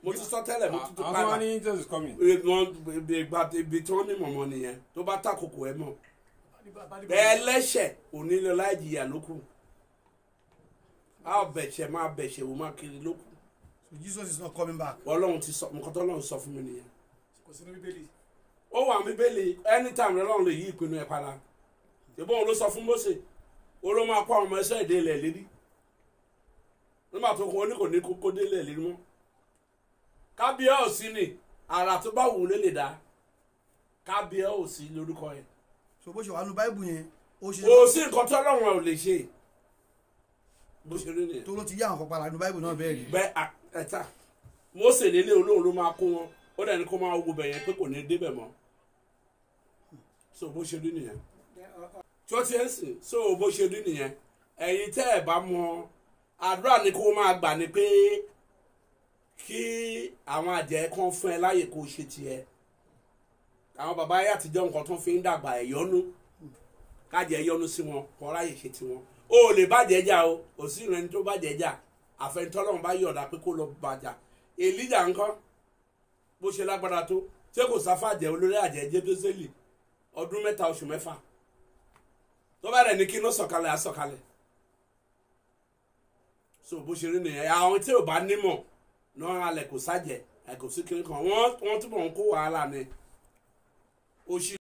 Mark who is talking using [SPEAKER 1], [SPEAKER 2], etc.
[SPEAKER 1] mo ti sọ tẹ́lẹ̀ mo ti padà
[SPEAKER 2] àwọn ní Jesus is coming.
[SPEAKER 1] ibi tí wọ́n ní mọ̀mọ́ nìyẹn tó bá tàkòkò ẹ mọ̀ ẹlẹ́ṣẹ̀ onílé láì jìyà lókù a bẹ̀ṣẹ̀ máa bẹ̀ṣẹ̀ wò máa kiri lókù.
[SPEAKER 3] So Jesus is not coming back.
[SPEAKER 1] Ọlọ́run ti sọ nǹkan tó Ọlọ́run sọ fún mi nìyẹn.
[SPEAKER 3] Kò sí ní Bíbélì.
[SPEAKER 1] Ó wà ní Bíbélì anytime Ọlọ́run lè yí ìpinnu ẹ̀ padà. Ṣùgbọ́n òun ló sọ fún Mósè ó ló máa kó àwọn ọmọ ẹsẹ̀ ìdè ilẹ̀ lérí. Nígbà tó kún ó ní kò ní kókó dé ilẹ̀ lérí mọ́. Kábíyá ò sí ni àrà tó bá wù ú lè dá. Kábíyá ò sí lórúkọ yẹn.
[SPEAKER 3] So bó ṣe wà nínú Báíbù yẹn ó ṣe.
[SPEAKER 1] Kò sí nǹkan tó Ọlọ́run ò lè ṣe. Bó ṣe rí nìyẹn.
[SPEAKER 3] Tó ló ti yá nǹkan padà nínú Báíbù náà bẹ́ẹ̀ rí.
[SPEAKER 1] Bẹ́ẹ̀ ẹ̀ta Mósè nílé Olóhun ló máa kó wọn ó dẹ̀ ní kó máa wo bẹ̀yẹn pé kò ní débẹ̀ mọ́. So bó ṣe rí nìyẹn. Tí wọ́n ti ń sìn so bó ṣe rí nìyẹn. Ẹ̀yin tẹ́ ẹ̀ bá mọ àdúrà ni kó máa gbà ni pé kí àwọn àjẹ́ kan fún ẹ láyè kó ṣe tiẹ̀. Àwọn bàbá ayé àtijọ́ nǹkan tó fi ń dàgbà ẹ̀yọ́nú kájẹ ẹ̀yọ́nú sí wọn kọ́ láyè ṣe tiwọn. O ò lè bàjẹ́ jà o ò sí ìrìn tó bàjẹ́ jà àfẹnitọ́lọ́run bá yọ̀ọ̀dà pé kó lọ bàjà. Èlíjà ńkọ́ bó ṣe lágbára tó tí kò sáfàjẹ́ olórí àjẹ́ Jébésélì ọdún 3 oṣù 4 tó bá rẹ̀ ní kí ló sọ̀kalẹ̀ á sọ̀kalẹ̀. So bó ṣe rí nìyẹn àwọn tí ò bá nímọ̀ náà alẹ̀ kò sájẹ̀ ẹ̀ kò sí kiri kan wọ́n túbọ̀ ń kó wàhálà ni.